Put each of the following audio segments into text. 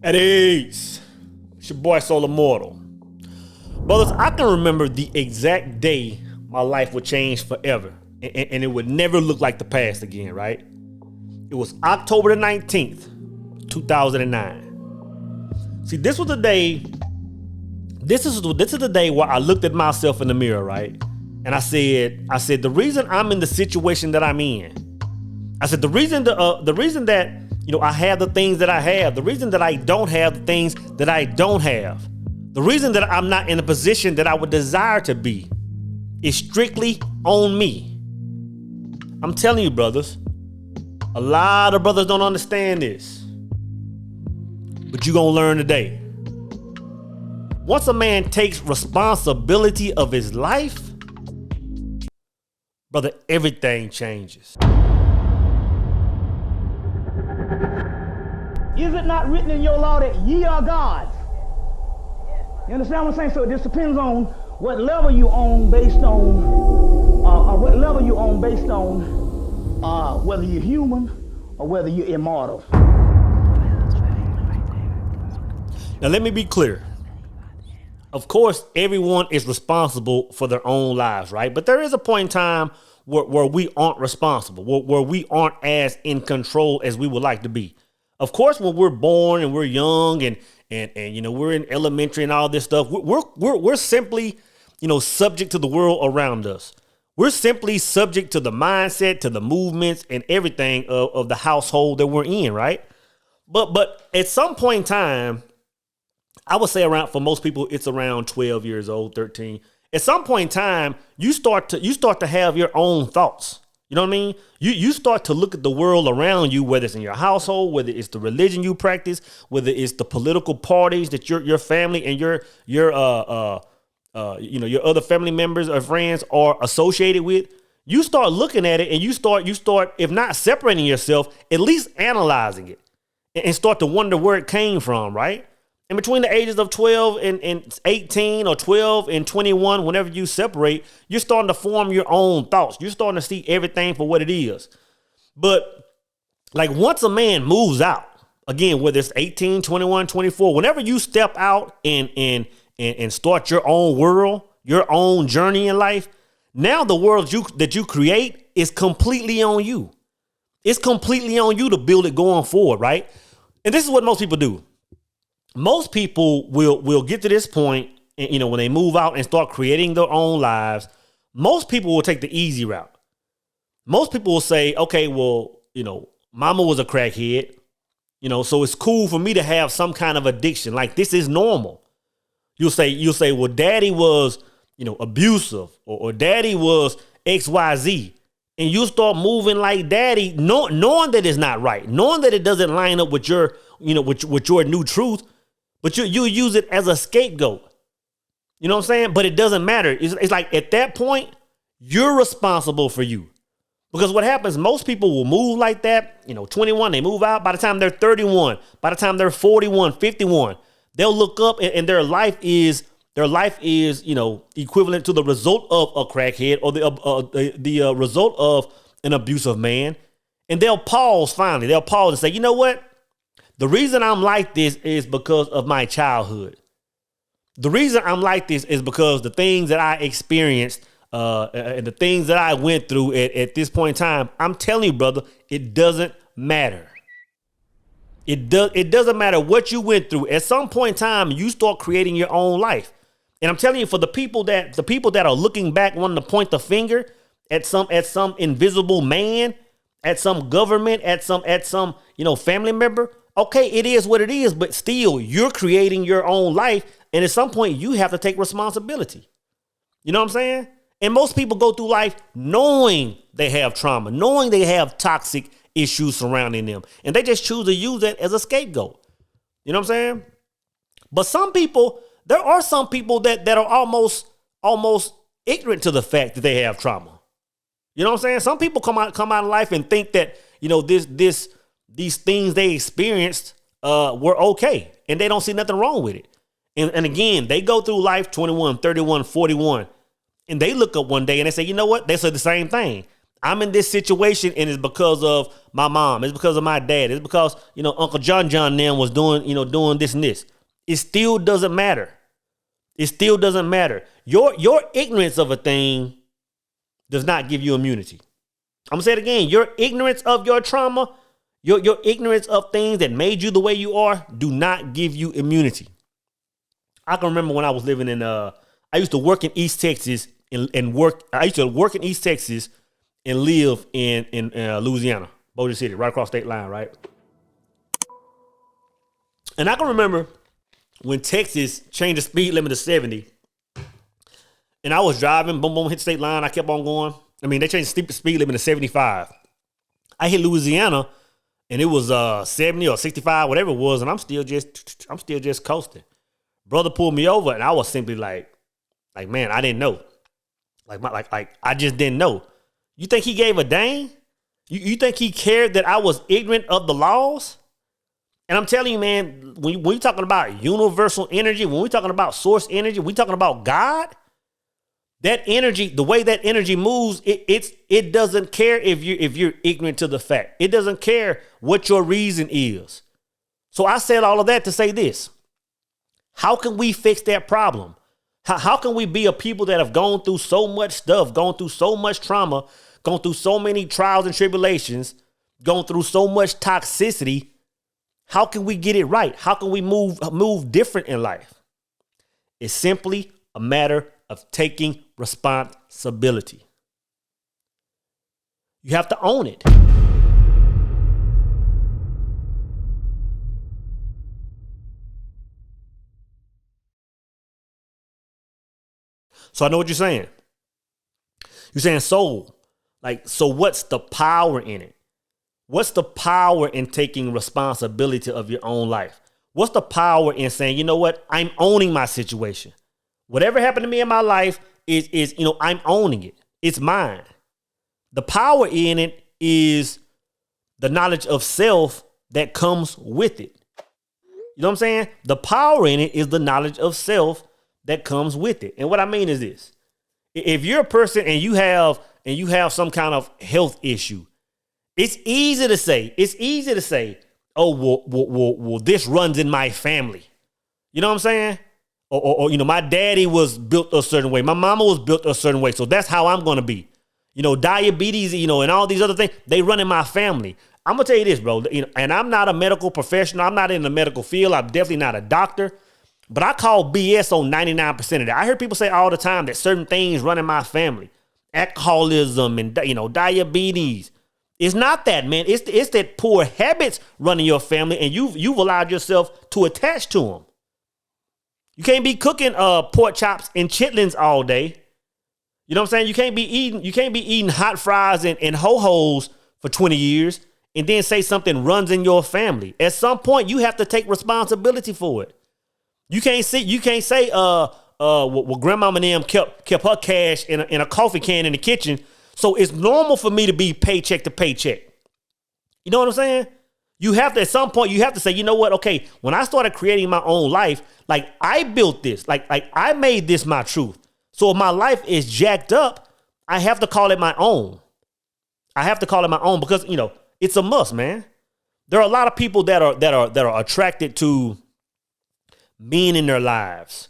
At ease. It's your boy Soul Immortal. Brothers, I can remember the exact day my life would change forever. And it would never look like the past again, right? It was October the 19th, 2009. See, this was the day, this is the day where I looked at myself in the mirror, right? And I said, the reason I'm in the situation that I'm in, I said, the reason that, I have the things that I have, the reason that I don't have the things that I don't have, the reason that I'm not in a position that I would desire to be is strictly on me. I'm telling you, brothers, a lot of brothers don't understand this, but you're going to learn today. Once a man takes responsibility of his life, brother, everything changes. Is it not written in your law that ye are gods? You understand what I'm saying? So it just depends on what level you own based on, whether you're human or whether you're immortal. Now let me be clear. Of course, everyone is responsible for their own lives, right? But there is a point in time where we aren't responsible, where we aren't as in control as we would like to be. Of course, when we're born and we're young and we're in elementary and all this stuff, we're simply, subject to the world around us. We're simply subject to the mindset, to the movements and everything of the household that we're in, right? But at some point in time, I would say for most people, it's around 12 years old, 13. At some point in time, you start to have your own thoughts. You know what I mean? You start to look at the world around you, whether it's in your household, whether it's the religion you practice, whether it's the political parties that your family and your other family members or friends are associated with. You start looking at it and you start, if not separating yourself, at least analyzing it and start to wonder where it came from, right? And between the ages of 12 and 18 or 12 and 21, whenever you separate, you're starting to form your own thoughts. You're starting to see everything for what it is. But like once a man moves out, again, whether it's 18, 21, 24, whenever you step out and start your own world, your own journey in life, now the world that you create is completely on you. It's completely on you to build it going forward, right? And this is what most people do. Most people will get to this point, and, when they move out and start creating their own lives, most people will take the easy route. Most people will say, okay, well, mama was a crackhead, so it's cool for me to have some kind of addiction. Like this is normal. You'll say, well, daddy was, abusive or daddy was XYZ. And you start moving like daddy, knowing that it's not right, knowing that it doesn't line up with your, with your new truth. But you use it as a scapegoat. You know what I'm saying? But it doesn't matter. It's like at that point, you're responsible for you. Because what happens, most people will move like that. 21, they move out. By the time they're 31, by the time they're 41, 51, they'll look up and their life is, equivalent to the result of a crackhead or the result of an abusive man. And they'll pause finally. They'll pause and say, you know what? The reason I'm like this is because of my childhood. The reason I'm like this is because the things that I experienced and the things that I went through at this point in time. I'm telling you, brother, it doesn't matter. It doesn't matter what you went through. At some point in time, you start creating your own life. And I'm telling you, for the people that are looking back, wanting to point the finger at some invisible man, at some government, at some family member. Okay, it is what it is, but still, you're creating your own life. And at some point, you have to take responsibility. You know what I'm saying? And most people go through life knowing they have trauma, knowing they have toxic issues surrounding them. And they just choose to use that as a scapegoat. You know what I'm saying? But there are some people that are almost ignorant to the fact that they have trauma. You know what I'm saying? Some people come out of life and think that, these things they experienced were okay, and they don't see nothing wrong with it. And again, they go through life 21, 31, 41, and they look up one day and they say, you know what? They said the same thing. I'm in this situation and it's because of my mom. It's because of my dad. It's because, Uncle John then was doing this and this. It still doesn't matter. It still doesn't matter. Your ignorance of a thing does not give you immunity. I'm gonna say it again. Your ignorance of your trauma, your ignorance of things that made you the way you are, do not give you immunity. I can remember when I was living in I used to work in East Texas I used to work in East Texas and live in Louisiana, Bossier City, right across state line, right? And I can remember when Texas changed the speed limit to 70, and I was driving, boom, boom, hit the state line. I kept on going. I mean, they changed the speed limit to 75. I hit Louisiana, and it was 70 or 65, whatever it was, and I'm still just coasting. Brother pulled me over, and I was simply like, man, I didn't know. Like I just didn't know. You think he gave a dang? You think he cared that I was ignorant of the laws? And I'm telling you, man, when you're talking about universal energy, when we're talking about source energy, we're talking about God, that energy, the way that energy moves, it doesn't care if you're ignorant to the fact. It doesn't care what your reason is. So I said all of that to say this. How can we fix that problem? How can we be a people that have gone through so much stuff, gone through so much trauma, gone through so many trials and tribulations, gone through so much toxicity? How can we get it right? How can we move different in life? It's simply a matter of taking responsibility. You have to own it. So I know what you're saying. You're saying, so what's the power in it? What's the power in taking responsibility of your own life? What's the power in saying, you know what? I'm owning my situation. Whatever happened to me in my life is I'm owning it. It's mine. The power in it is the knowledge of self that comes with it. You know what I'm saying? The power in it is the knowledge of self that comes with it. And what I mean is this. If you're a person and you have some kind of health issue, it's easy to say, oh, well, this runs in my family. You know what I'm saying? Or my daddy was built a certain way. My mama was built a certain way. So that's how I'm going to be. Diabetes, and all these other things, they run in my family. I'm going to tell you this, bro, and I'm not a medical professional. I'm not in the medical field. I'm definitely not a doctor. But I call BS on 99% of that. I hear people say all the time that certain things run in my family. Alcoholism and, diabetes. It's not that, man. It's that poor habits running your family, and you've allowed yourself to attach to them. You can't be cooking pork chops and chitlins all day. You know what I'm saying? You can't be eating hot fries and ho-hos for 20 years and then say something runs in your family. At some point, you have to take responsibility for it. You can't say well, grandmama and them kept her cash in a coffee can in the kitchen, so it's normal for me to be paycheck to paycheck. You know what I'm saying? You have to, at some point, you have to say, you know what? Okay, when I started creating my own life, like I built this, like I made this my truth. So if my life is jacked up, I have to call it my own. I have to call it my own because it's a must, man. There are a lot of people that are attracted to men in their lives.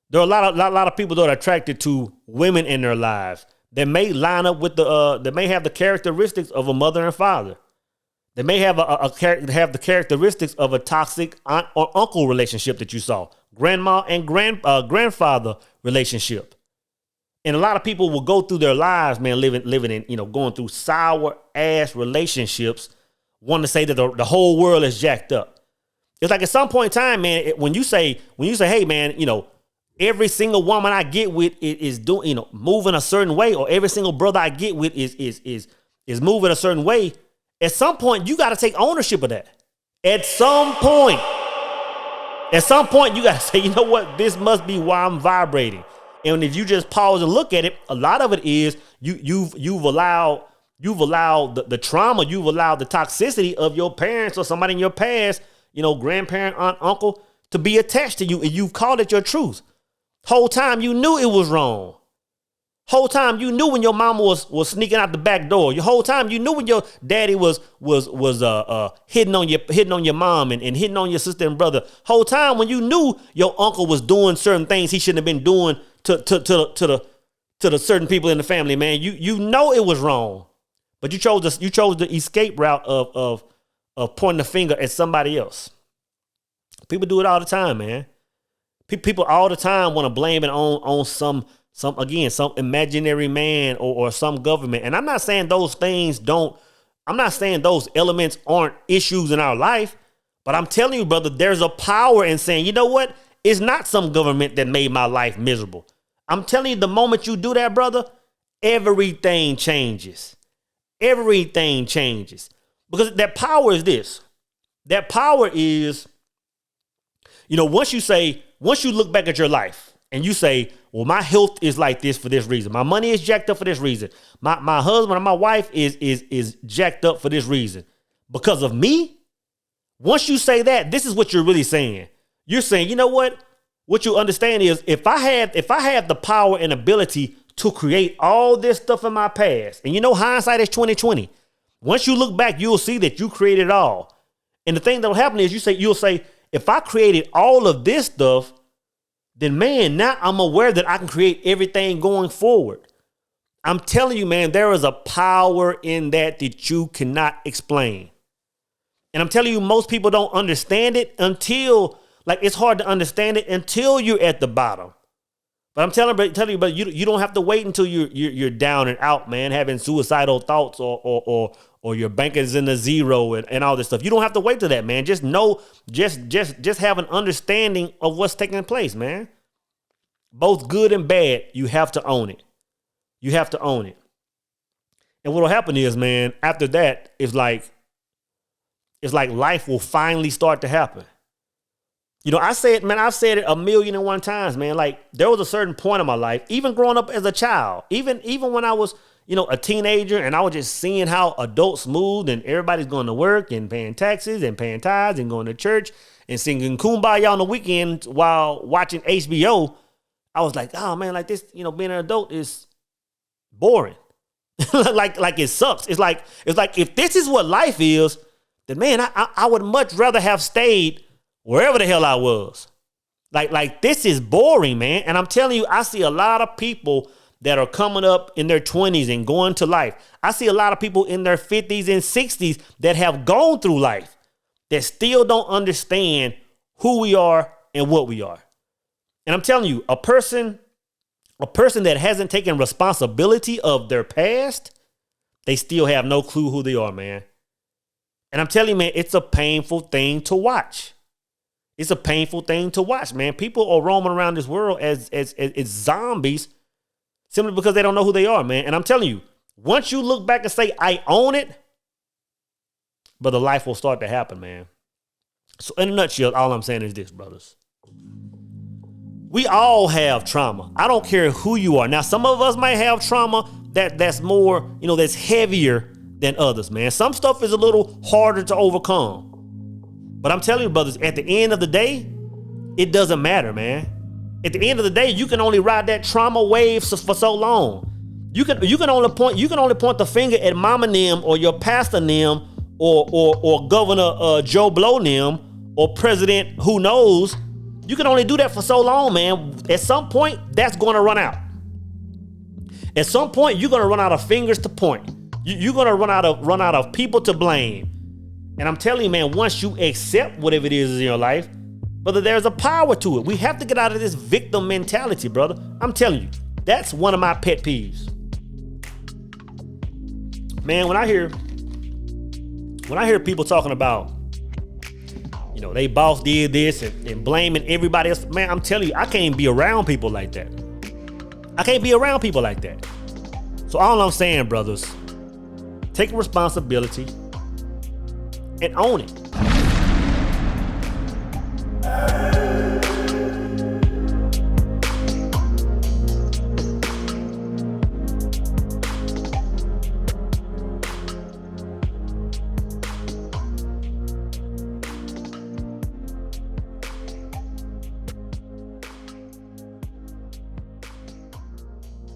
There are a lot of people that are attracted to women in their lives that may line up with that may have the characteristics of a mother and father. They may have have the characteristics of a toxic aunt or uncle relationship that you saw, grandma and grandfather relationship. And a lot of people will go through their lives, man, living in, going through sour ass relationships, wanting to say that the whole world is jacked up. It's like at some point in time, man, when you say, hey, man, every single woman I get with is doing, moving a certain way, or every single brother I get with is moving a certain way. At some point, you got to take ownership of that. At some point, you got to say, you know what? This must be why I'm vibrating. And if you just pause and look at it, a lot of it is you've allowed the trauma, you've allowed the toxicity of your parents or somebody in your past, grandparent, aunt, uncle, to be attached to you, and you've called it your truth. Whole time you knew it was wrong. Whole time you knew when your mama was sneaking out the back door. Your whole time you knew when your daddy was hitting on your mom and hitting on your sister and brother. Whole time when you knew your uncle was doing certain things he shouldn't have been doing to the certain people in the family, man. You know it was wrong, but you chose the escape route of pointing the finger at somebody else. People do it all the time, man. People all the time want to blame it on some imaginary man or some government. And I'm not saying those elements aren't issues in our life, but I'm telling you, brother, there's a power in saying, you know what? It's not some government that made my life miserable. I'm telling you, the moment you do that, brother, everything changes. Everything changes. Because that power is this. That power is, once you look back at your life and you say, well, my health is like this for this reason. My money is jacked up for this reason. My husband or my wife is jacked up for this reason. Because of me? Once you say that, this is what you're really saying. You're saying, you know what? What you understand is if I have the power and ability to create all this stuff in my past, and hindsight is 20/20. Once you look back, you'll see that you created it all. And the thing that'll happen is you'll say, if I created all of this stuff, then man, now I'm aware that I can create everything going forward. I'm telling you, man, there is a power in that you cannot explain. And I'm telling you, most people don't understand it it's hard to understand it until you're at the bottom. But I'm telling you, but you don't have to wait until you're down and out, man, having suicidal thoughts or your bank is in the zero and all this stuff. You don't have to wait till that, man. Just know, just have an understanding of what's taking place, man. Both good and bad, you have to own it. You have to own it. And what'll happen is, man, after that, it's like life will finally start to happen. I've said it 1,000,001 times, man. Like there was a certain point in my life, even growing up as a child, even when I was, a teenager, and I was just seeing how adults moved and everybody's going to work and paying taxes and paying tithes and going to church and singing Kumbaya on the weekend while watching HBO. I was like, oh man, like this, being an adult is boring. like it sucks. It's like if this is what life is, then man, I would much rather have stayed wherever the hell I was. Like this is boring, man. And I'm telling you, I see a lot of people that are coming up in their 20s and going to life. I see a lot of people in their 50s and 60s that have gone through life that still don't understand who we are and what we are. And I'm telling you, a person that hasn't taken responsibility of their past, they still have no clue who they are, man. And I'm telling you, man, it's a painful thing to watch. It's a painful thing to watch, man. People are roaming around this world as zombies simply because they don't know who they are, man. And I'm telling you, once you look back and say, I own it, brother, life will start to happen, man. So in a nutshell, all I'm saying is this, brothers. We all have trauma. I don't care who you are. Now, some of us might have trauma that's more, that's heavier than others, man. Some stuff is a little harder to overcome. But I'm telling you, brothers, at the end of the day, it doesn't matter, man. At the end of the day, you can only ride that trauma wave for so long. You can only point the finger at Mama Nim or your Pastor Nim or Governor Joe Blow Nim or President who knows. You can only do that for so long, man. At some point, that's going to run out. At some point, you're going to run out of fingers to point. You're going to run out of people to blame. And I'm telling you, man, once you accept whatever it is in your life, brother, there's a power to it. We have to get out of this victim mentality, brother. I'm telling you, that's one of my pet peeves. Man, when I hear people talking about, they boss did this and blaming everybody else, man, I'm telling you, I can't be around people like that. I can't be around people like that. So all I'm saying, brothers, take responsibility and own it.